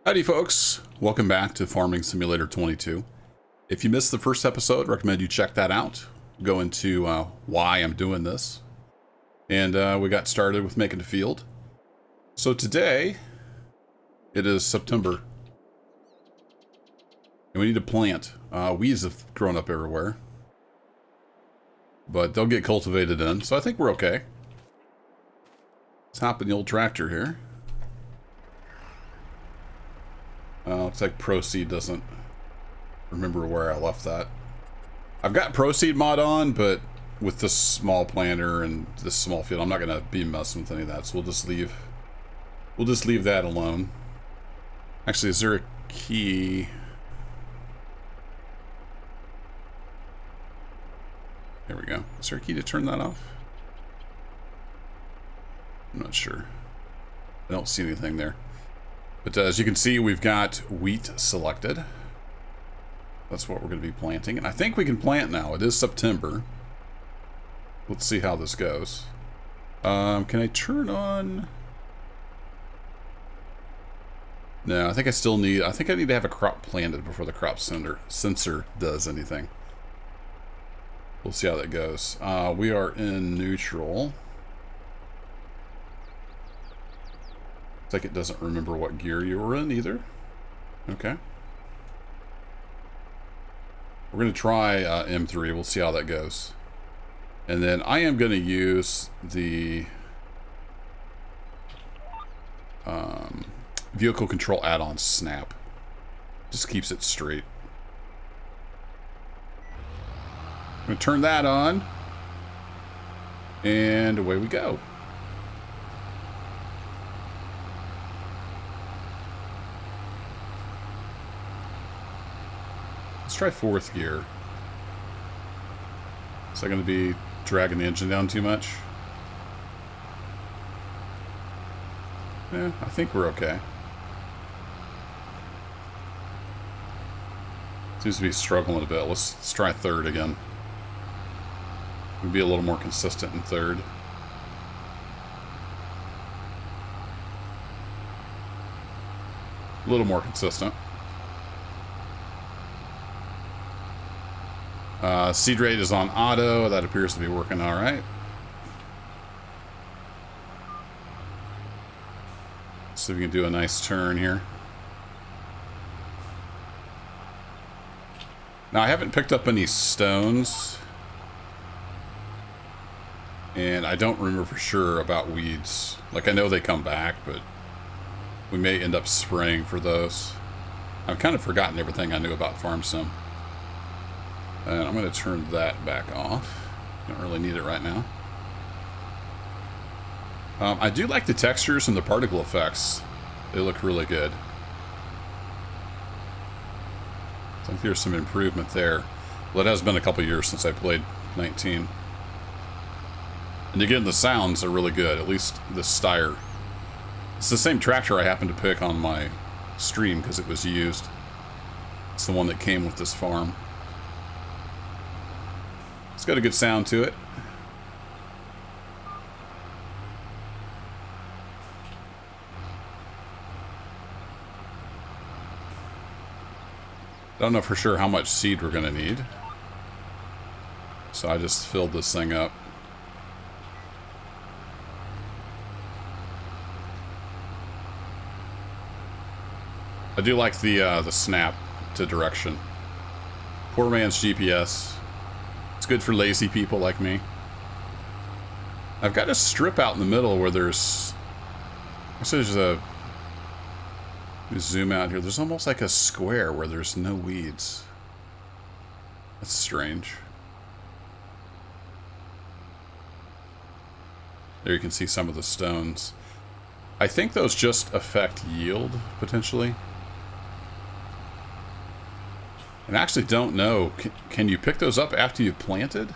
Howdy folks, welcome back to Farming Simulator 22. If you missed the first episode, recommend you check that out. Go into why I'm doing this. And we got started with making the field. So today, it is September. And we need to plant. Weeds have grown up everywhere. But they'll get cultivated in, so I think we're okay. Let's hop in the old tractor here. Looks like Proceed doesn't remember where I left that. I've got Proceed mod on, but with this small planter and this small field, I'm not gonna be messing with any of that. So we'll just leave that alone. Actually, is there a key? There we go. Is there a key to turn that off? I'm not sure. I don't see anything there. But as you can see, we've got wheat selected. That's what we're going to be planting. And I think we can plant now. It is September. Let's see how this goes. Can I turn on? No, I think I need to have a crop planted before the crop sensor does anything. We'll see how that goes. We are in neutral. Like it doesn't remember what gear you were in either. Okay. We're going to try M3. We'll see how that goes. And then I am going to use the vehicle control add-on snap. Just keeps it straight. I'm going to turn that on. And away we go. Let's try fourth gear. Is that going to be dragging the engine down too much? Yeah, I think we're okay. Seems to be struggling a bit. Let's try third again. We'll be a little more consistent in third. A little more consistent. Seed rate is on auto. That appears to be working all right. See if we can do a nice turn here. Now, I haven't picked up any stones. And I don't remember for sure about weeds. Like, I know they come back, but we may end up spraying for those. I've kind of forgotten everything I knew about farm sim. And I'm going to turn that back off. Don't really need it right now. I do like the textures and the particle effects. They look really good. I think there's some improvement there. Well, it has been a couple years since I played 19. And again, the sounds are really good, at least the Steyr. It's the same tractor I happened to pick on my stream because it was used. It's the one that came with this farm. It's got a good sound to it. Don't know for sure how much seed we're going to need. So I just filled this thing up. I do like the snap to direction. Poor man's GPS. It's good for lazy people like me. I've got a strip out in the middle where there's a... Zoom out here. There's almost like a square where there's no weeds. That's strange. There you can see some of the stones. I think those just affect yield, potentially. And I actually don't know. Can you pick those up after you've planted?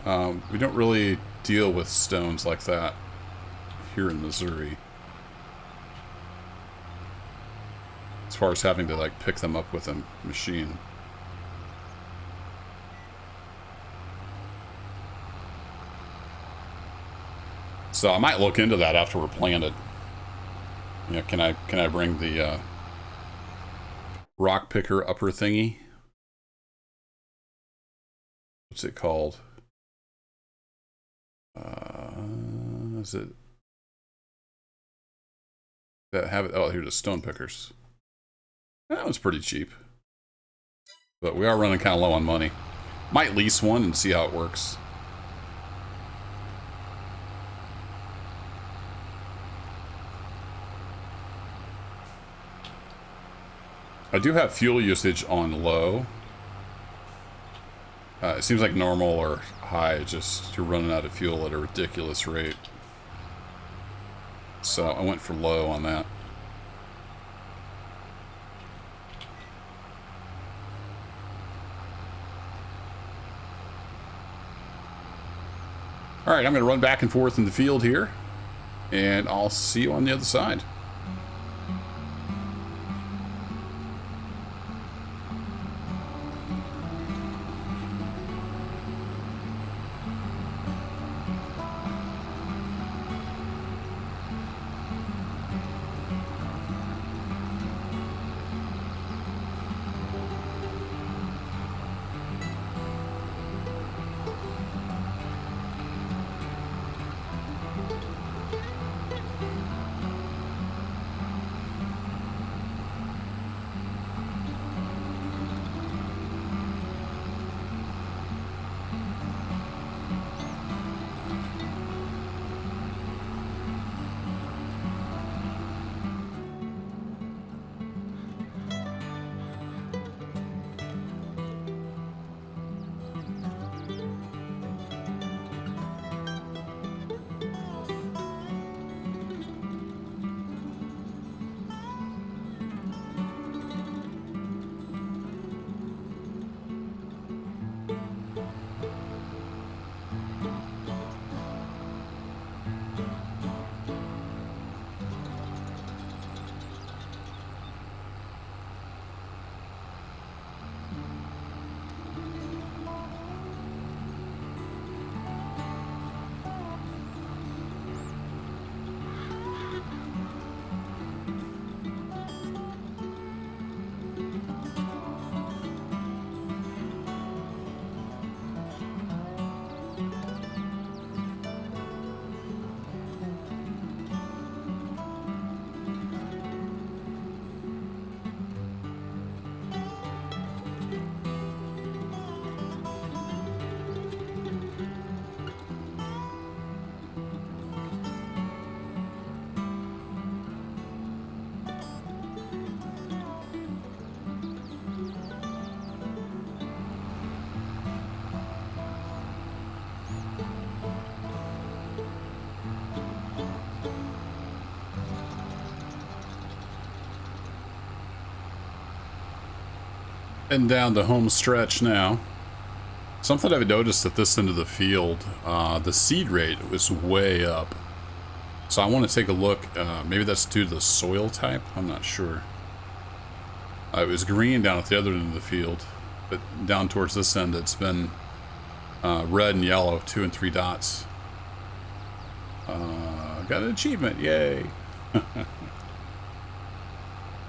We don't really deal with stones like that here in Missouri. As far as having to like pick them up with a machine. So I might look into that after we're planted. Yeah, can I bring the rock picker upper thingy? What's it called? Is it that have it? Oh, here's the stone pickers. That one's pretty cheap, but we are running kind of low on money. Might lease one and see how it works. I do have fuel usage on low. It seems like normal or high, just you're running out of fuel at a ridiculous rate. So I went for low on that. All right, I'm going to run back and forth in the field here, and I'll see you on the other side. And down the home stretch now. Something I've noticed at this end of the field, the seed rate was way up. So I want to take a look. Maybe that's due to the soil type. I'm not sure. It was green down at the other end of the field, but down towards this end, it's been red and yellow, 2 and 3 dots. Got an achievement, yay!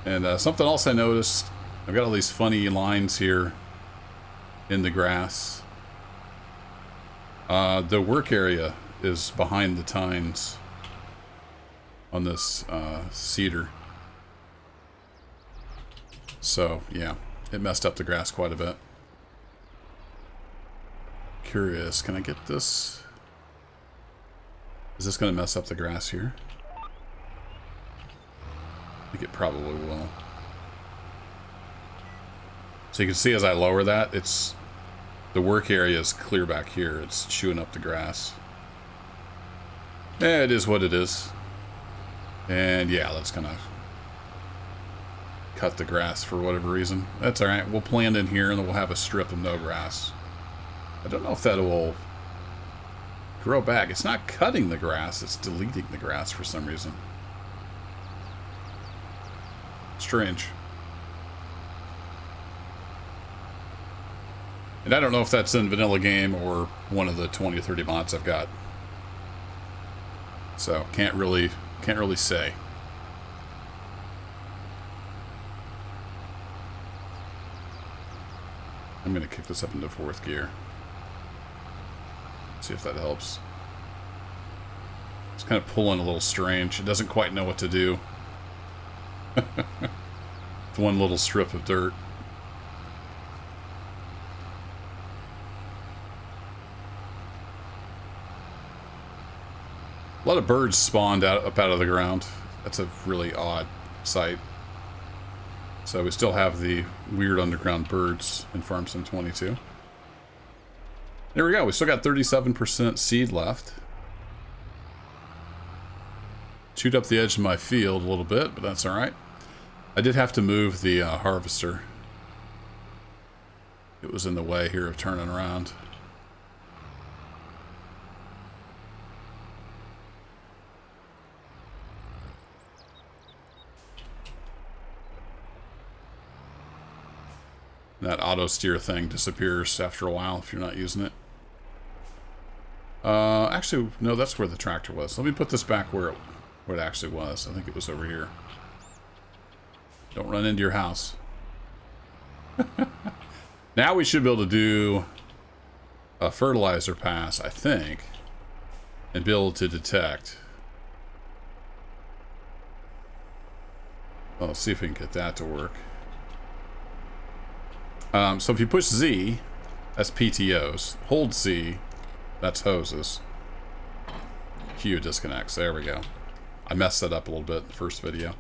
And something else I noticed. I've got all these funny lines here in the grass. The work area is behind the tines on this cedar. So, yeah, it messed up the grass quite a bit. Curious, can I get this? Is this going to mess up the grass here? I think it probably will. So you can see as I lower that, it's the work area is clear back here. It's chewing up the grass. Yeah, it is what it is. And yeah, that's gonna cut the grass for whatever reason. That's all right. We'll plant in here and then we'll have a strip of no grass. I don't know if that will grow back. It's not cutting the grass, it's deleting the grass for some reason. Strange. And I don't know if that's in vanilla game or one of the 20 or 30 mods I've got. So can't really say. I'm going to kick this up into 4th gear. See if that helps. It's kind of pulling a little strange. It doesn't quite know what to do. It's one little strip of dirt. A lot of birds spawned up out of the ground. That's a really odd sight. So we still have the weird underground birds in Farm Sim 22. There we go. We still got 37% seed left. Chewed up the edge of my field a little bit, but that's all right. I did have to move the harvester. It was in the way here of turning around. That auto steer thing disappears after a while if you're not using it. Actually, no, that's where the tractor was. Let me put this back where it actually was. I think it was over here. Don't run into your house. Now we should be able to do a fertilizer pass, I think, and be able to detect. Well, let's see if we can get that to work. So if you push Z, that's PTOs. Hold C, that's hoses. Q disconnects. There we go. I messed that up a little bit in the first video.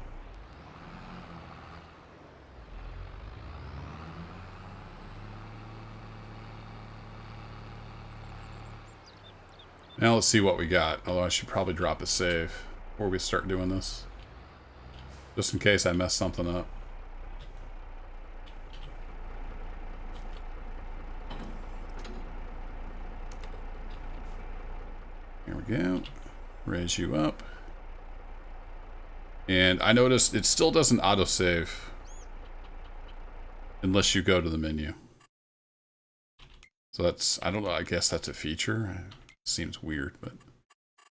Now let's see what we got. Although I should probably drop a save before we start doing this. Just in case I mess something up. Here we go. Raise you up. And I noticed it still doesn't autosave unless you go to the menu. So that's, I don't know, I guess that's a feature. Seems weird, but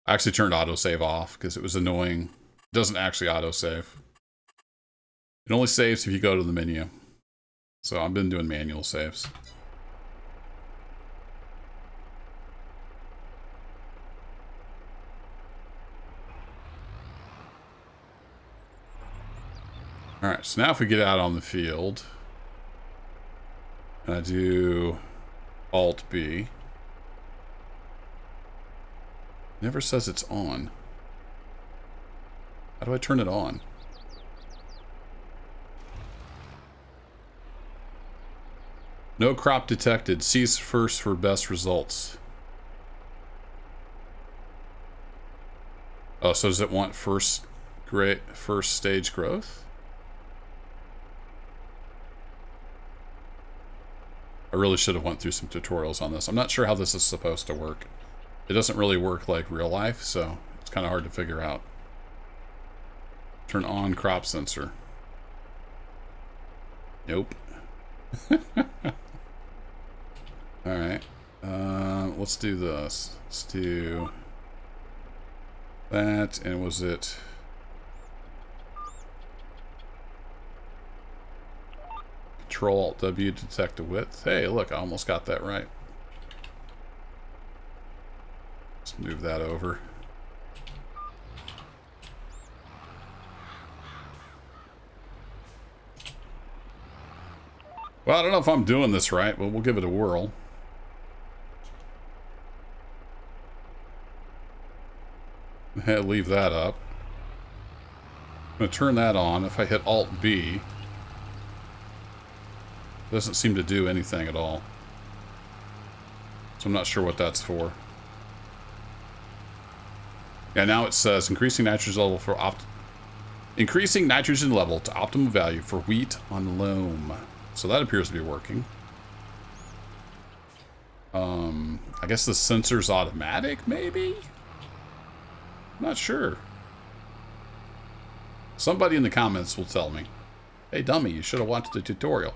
I actually turned autosave off because it was annoying. It doesn't actually autosave. It only saves if you go to the menu. So I've been doing manual saves. Alright, so now if we get out on the field, and I do Alt B, never says it's on. How do I turn it on? No crop detected. Cease first for best results. Oh, so does it want first stage growth? I really should have went through some tutorials on this. I'm not sure how this is supposed to work. It doesn't really work like real life, so it's kind of hard to figure out. Turn on crop sensor. Nope. Alright. Let's do this. Let's do that, and was it... Control-Alt-W to detect the width. Hey, look, I almost got that right. Let's move that over. Well, I don't know if I'm doing this right, but we'll give it a whirl. Leave that up. I'm going to turn that on. If I hit Alt-B, it doesn't seem to do anything at all. So I'm not sure what that's for. Yeah, now it says increasing nitrogen level for increasing nitrogen level to optimal value for wheat on loam. So that appears to be working. I guess the sensor's automatic, maybe? I'm not sure. Somebody in the comments will tell me. Hey, dummy, you should have watched the tutorial.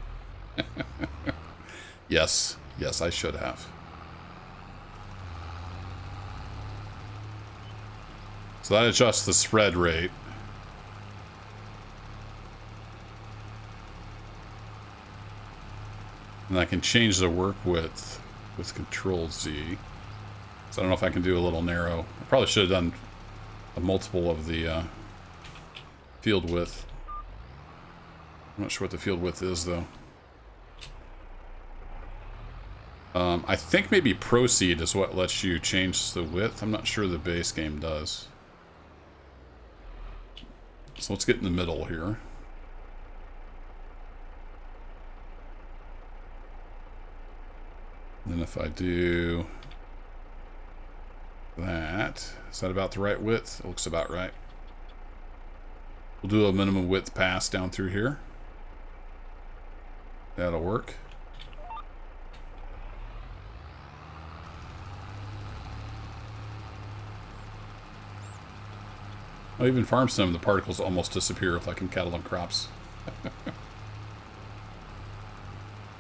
Yes, I should have. So that adjusts the spread rate. And I can change the work width with Control Z. So I don't know if I can do a little narrow. I probably should have done a multiple of the field width. I'm not sure what the field width is, though. I think maybe Proceed is what lets you change the width. I'm not sure the base game does. So let's get in the middle here. And then if I do that, is that about the right width? It looks about right. We'll do a minimum width pass down through here. That'll work. Oh, even farm sim, the particles almost disappear like in cattle and crops.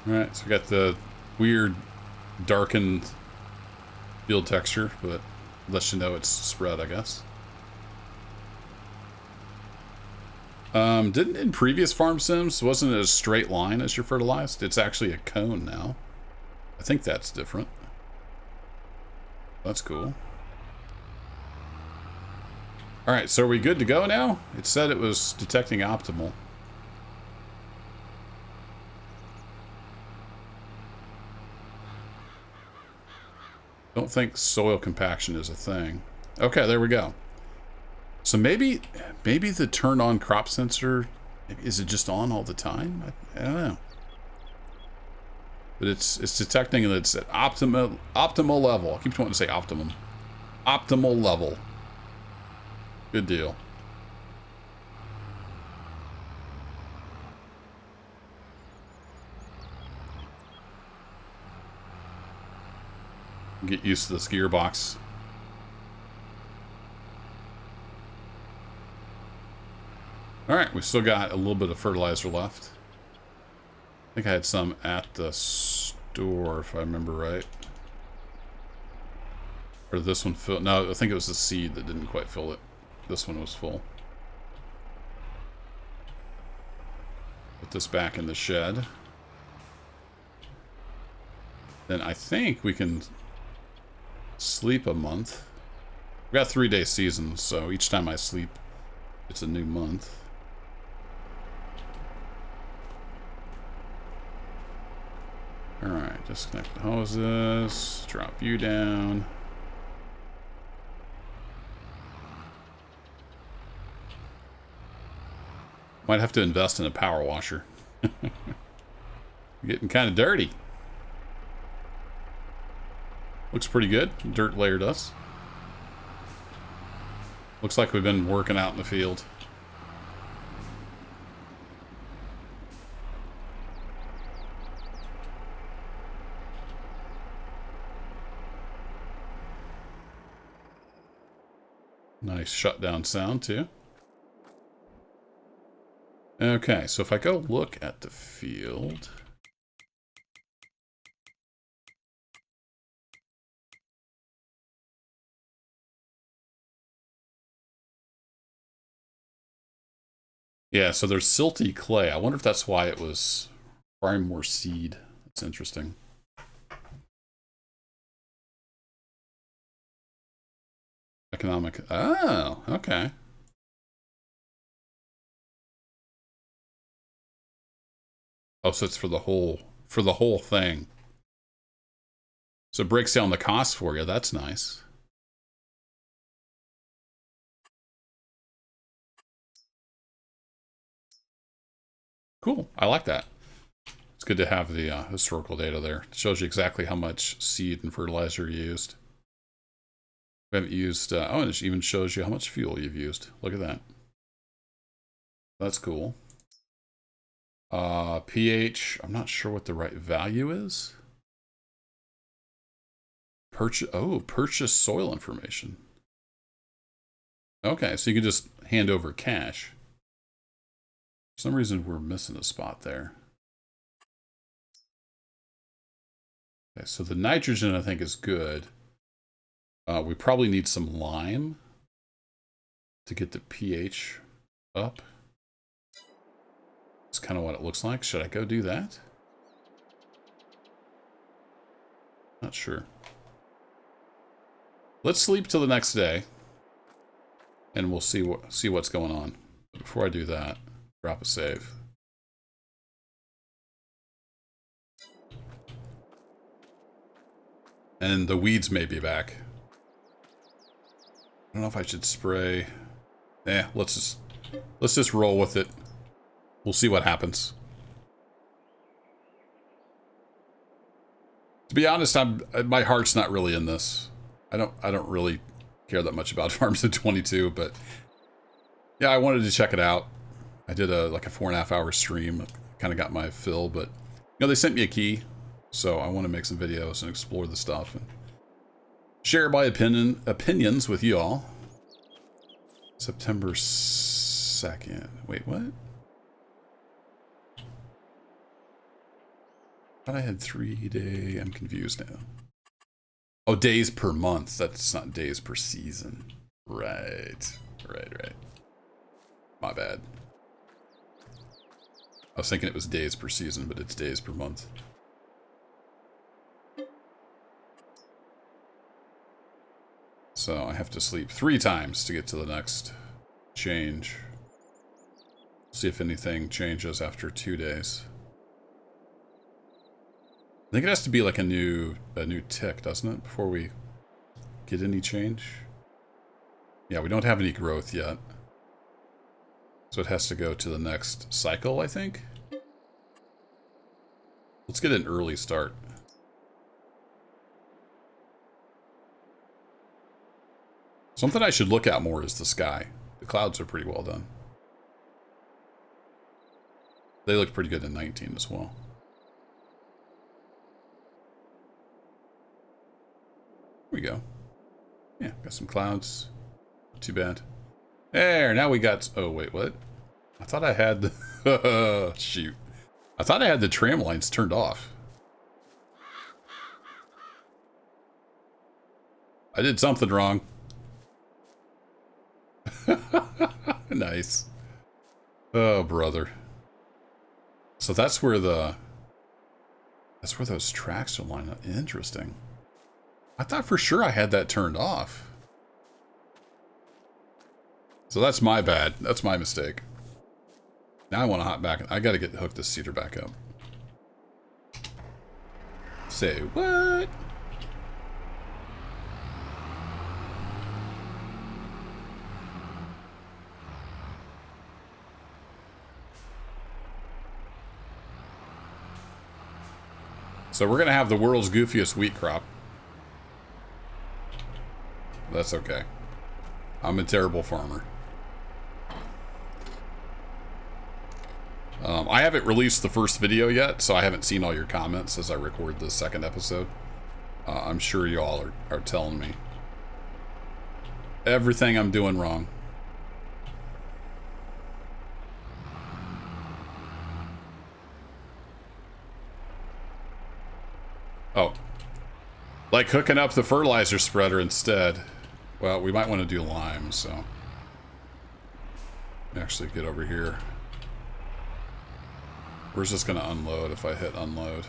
Alright, so we got the weird darkened field texture, but lets you know it's spread, I guess. Didn't in previous farm sims, wasn't it a straight line as you're fertilized? It's actually a cone now. I think that's different. That's cool. Alright, so are we good to go now? It said it was detecting optimal. Don't think soil compaction is a thing. Okay, there we go. So maybe the turn on crop sensor, is it just on all the time? I don't know. But it's detecting that it's at optimal level. I keep wanting to say optimum. Optimal level. Good deal. Get used to this gearbox. Alright, we still got a little bit of fertilizer left. I think I had some at the store, if I remember right. Or this one filled. No, I think it was the seed that didn't quite fill it. This one was full. Put this back in the shed. Then I think we can sleep a month. We've got 3-day seasons, so each time I sleep, it's a new month. Alright, disconnect the hoses, drop you down. Might have to invest in a power washer. Getting kind of dirty. Looks pretty good. Dirt layer does. Looks like we've been working out in the field. Nice shutdown sound too. Okay, so if I go look at the field. Yeah, so there's silty clay. I wonder if that's why it was requiring more seed. That's interesting. Economic. Oh, okay. Oh, so it's for the whole thing. So it breaks down the cost for you. That's nice. Cool. I like that. It's good to have the historical data there. It shows you exactly how much seed and fertilizer you used. We haven't used... oh, and it even shows you how much fuel you've used. Look at that. That's cool. pH, I'm not sure what the right value is. Purchase soil information. Okay, so you can just hand over cash. For some reason, we're missing a spot there. Okay, so the nitrogen, I think, is good. We probably need some lime to get the pH up. That's kind of what it looks like. Should I go do that? Not sure. Let's sleep till the next day, and we'll see what's going on. But before I do that, drop a save. And the weeds may be back. I don't know if I should spray. Let's just roll with it. We'll see what happens. To be honest, my heart's not really in this. I don't really care that much about Farm Sim 22, but yeah, I wanted to check it out. I did like a 4.5 hour stream. Kind of got my fill, but they sent me a key, so I want to make some videos and explore the stuff and share my opinions with you all. September 2nd. Wait, what? I thought I had 3-day. I'm confused now. Oh, days per month. That's not days per season. Right. My bad. I was thinking it was days per season, but it's days per month. So I have to sleep 3 times to get to the next change. See if anything changes after 2 days. I think it has to be like a new tick, doesn't it? Before we get any change. Yeah, we don't have any growth yet. So it has to go to the next cycle, I think. Let's get an early start. Something I should look at more is the sky. The clouds are pretty well done. They look pretty good in 19 as well. Here we go. Yeah, got some clouds. Not too bad. There, now we got... Oh, wait, what? I thought I had the... Shoot. I thought I had the tram lines turned off. I did something wrong. Nice. Oh, brother. So that's where the... That's where those tracks are lined up. Interesting. I thought for sure I had that turned off. So that's my bad. That's my mistake. Now I want to hop back. I got to get hooked this cedar back up. Say what? So we're going to have the world's goofiest wheat crop. That's okay. I'm a terrible farmer. I haven't released the first video yet, so I haven't seen all your comments as I record the second episode. I'm sure you all are telling me everything I'm doing wrong. Oh. Like hooking up the fertilizer spreader instead. Well, we might want to do lime, so... Actually get over here. Where's this going to unload if I hit unload?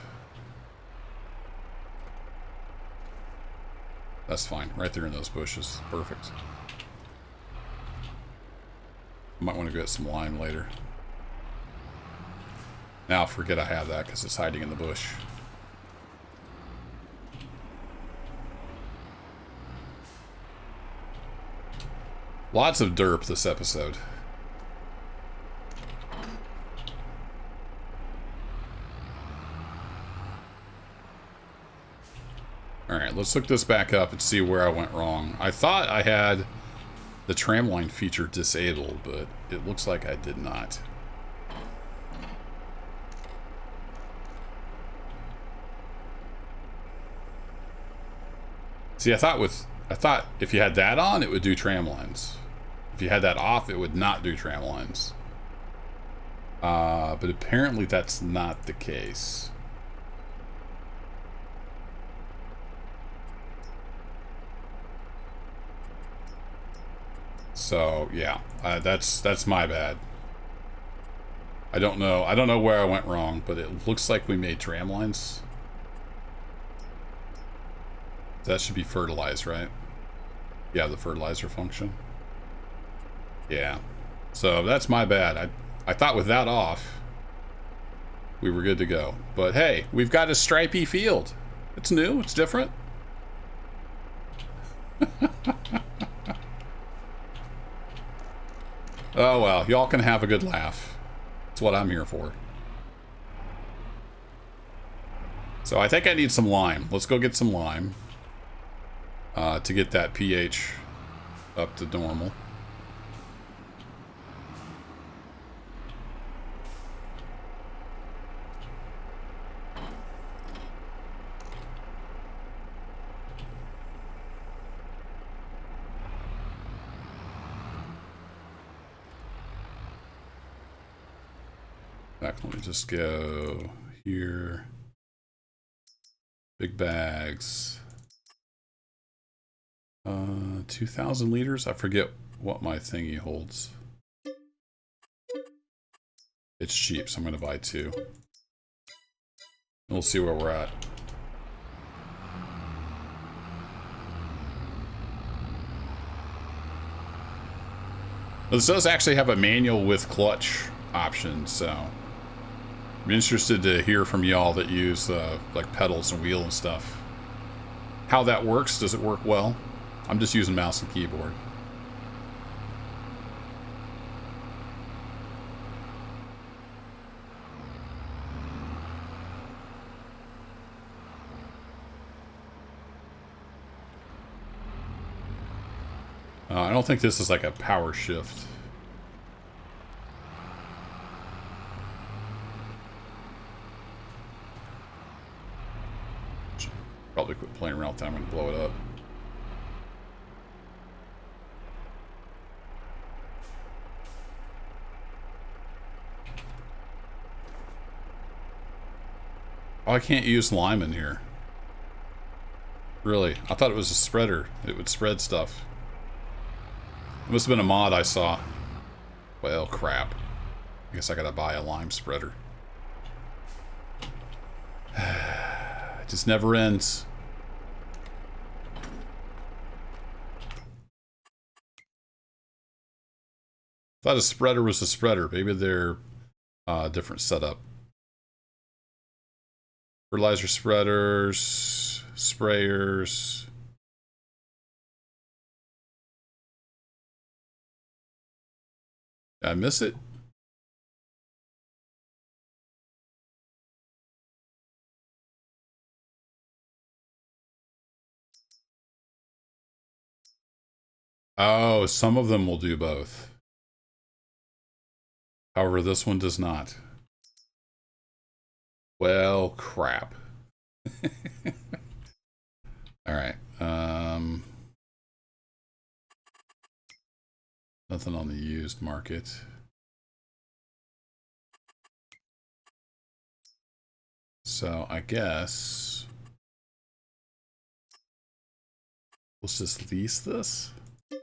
That's fine. Right there in those bushes. Perfect. Might want to get some lime later. Now forget I have that because it's hiding in the bush. Lots of derp this episode. Alright, let's look this back up and see where I went wrong. I thought I had the tramline feature disabled, but it looks like I did not. See, I thought if you had that on, it would do tram lines. If you had that off, it would not do tram lines. But apparently that's not the case. So yeah, that's my bad. I don't know where I went wrong, but it looks like we made tram lines. That should be fertilized, right? Yeah, the fertilizer function. Yeah. So that's my bad. I thought with that off, we were good to go. But hey, we've got a stripy field. It's new. It's different. Oh well, y'all can have a good laugh. That's what I'm here for. So I think I need some lime. Let's go get some lime. To get that pH up to normal. Let me just go here. Big bags. 2,000 liters? I forget what my thingy holds. It's cheap, so I'm going to buy 2. And we'll see where we're at. This does actually have a manual with clutch option, so I'm interested to hear from y'all that use like pedals and wheel and stuff. How that works? Does it work well? I'm just using mouse and keyboard. I don't think this is like a power shift. Probably quit playing around with that. I'm going to blow it up. Oh, I can't use lime in here. Really? I thought it was a spreader. It would spread stuff. It must have been a mod I saw. Well, crap. I guess I gotta buy a lime spreader. It just never ends. Thought a spreader was a spreader. Maybe they're different setup. Fertilizer spreaders, sprayers. Did I miss it? Oh, some of them will do both. However, this one does not. Well, crap. All right. Nothing on the used market. So I guess let's just lease this. It's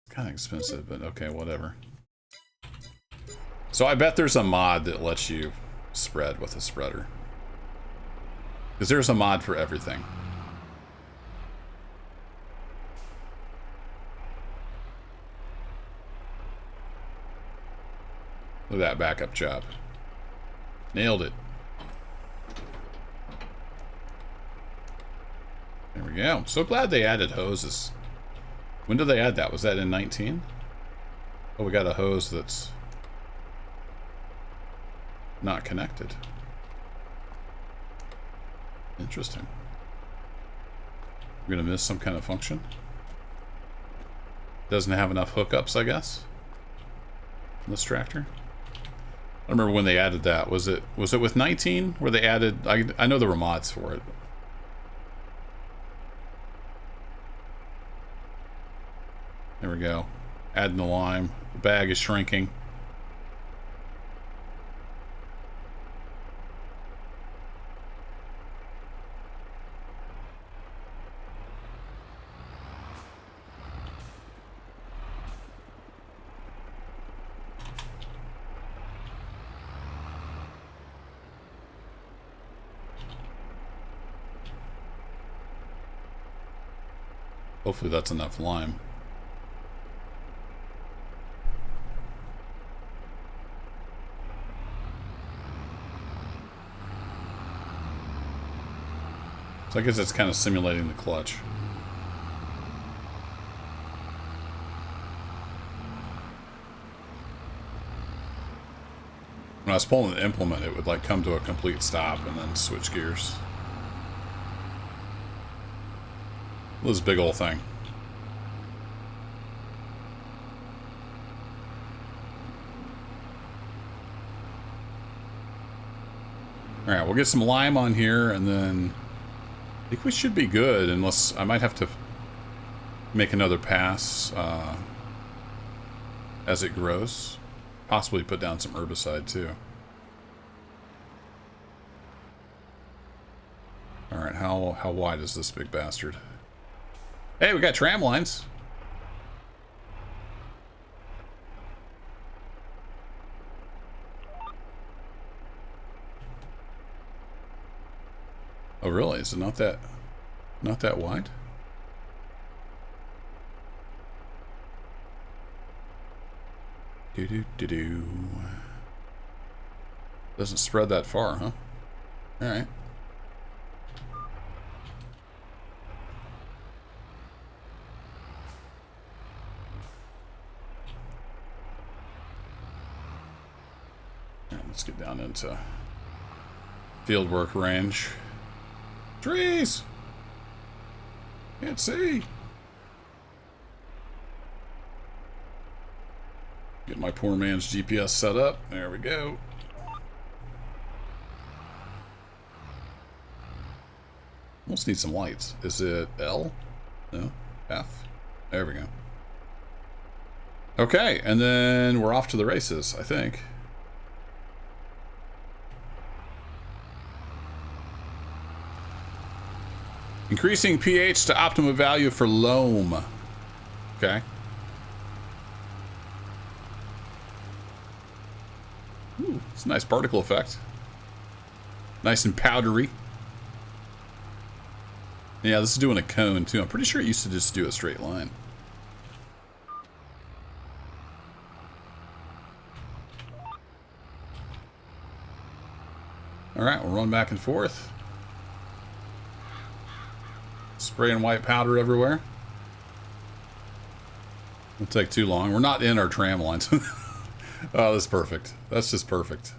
kind of expensive, but okay, whatever. So I bet there's a mod that lets you spread with a spreader. Because there's a mod for everything. Look at that backup job. Nailed it. There we go. So glad they added hoses. When did they add that? Was that in 19? Oh, we got a hose that's not connected. Interesting. We're gonna miss some kind of function. Doesn't have enough hookups, I guess. This tractor. I don't remember when they added that. Was it with 19 where they added? I know there were mods for it. There we go. Adding the lime. The bag is shrinking. Hopefully that's enough lime. So I guess it's kind of simulating the clutch. When I was pulling the implement, it would like come to a complete stop and then switch gears. This big old thing. Alright, we'll get some lime on here and then I think we should be good, unless I might have to make another pass as it grows. Possibly put down some herbicide too. Alright, how wide is this big bastard? Hey, we got tram lines. Oh really? Is it not that wide? Do. Doesn't spread that far, huh? Alright. Let's get down into field work range. Trees! Can't see. Get my poor man's GPS set up. There we go. Almost need some lights. Is it L? No? F? There we go. Okay, and then we're off to the races, I think. Increasing pH to optimum value for loam. Okay. Ooh, it's a nice particle effect. Nice and powdery. Yeah, this is doing a cone too. I'm pretty sure it used to just do a straight line. Alright, we'll run back and forth. Spraying white powder everywhere. Won't take too long. We're not in our tram lines. Oh, that's perfect. That's just perfect.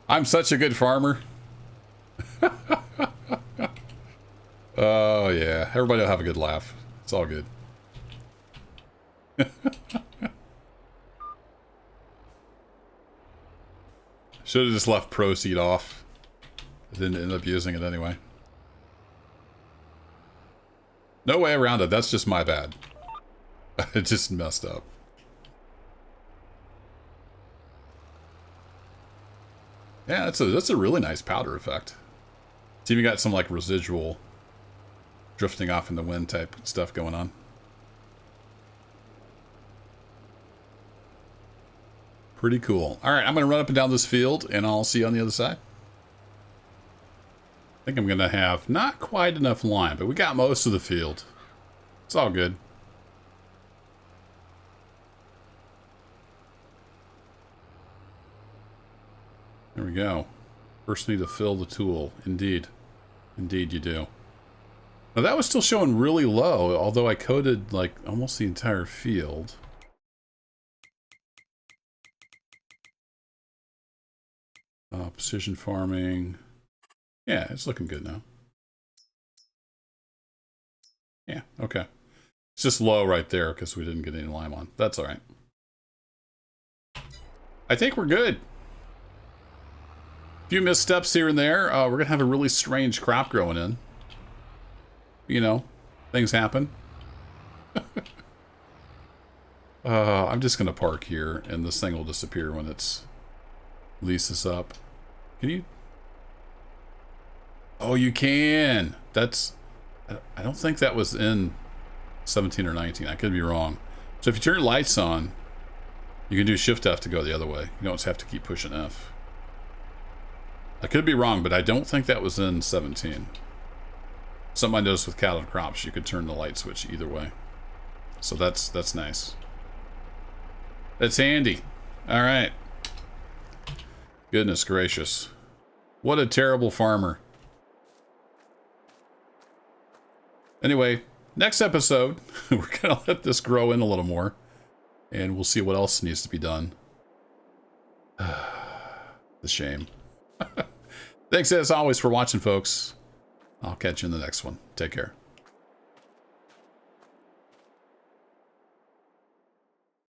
I'm such a good farmer. Oh, yeah. Everybody will have a good laugh. It's all good. Should have just left Proceed off. I didn't end up using it anyway. No way around it. That's just my bad. It just messed up. Yeah, that's a really nice powder effect. It's even got some like residual drifting off in the wind type stuff going on. Pretty cool. All right, I'm going to run up and down this field and I'll see you on the other side. I think I'm going to have not quite enough lime, but we got most of the field. It's all good. There we go. First need to fill the tool. Indeed. Indeed you do. Now that was still showing really low, although I coated like almost the entire field. Precision farming. Yeah, it's looking good now. Yeah, okay. It's just low right there because we didn't get any lime on. That's all right. I think we're good. A few missteps here and there. We're going to have a really strange crop growing in. You know, things happen. I'm just going to park here and this thing will disappear when it's leases up. Can you? Oh, you can. That's... I don't think that was in 17 or 19. I could be wrong. So if you turn your lights on, you can do Shift F to go the other way. You don't have to keep pushing F. I could be wrong, but I don't think that was in 17. Something I noticed with cattle and crops, you could turn the light switch either way. So that's nice. That's handy. All right. Goodness gracious. What a terrible farmer. Anyway, next episode, we're going to let this grow in a little more. And we'll see what else needs to be done. The shame. Thanks as always for watching, folks. I'll catch you in the next one. Take care.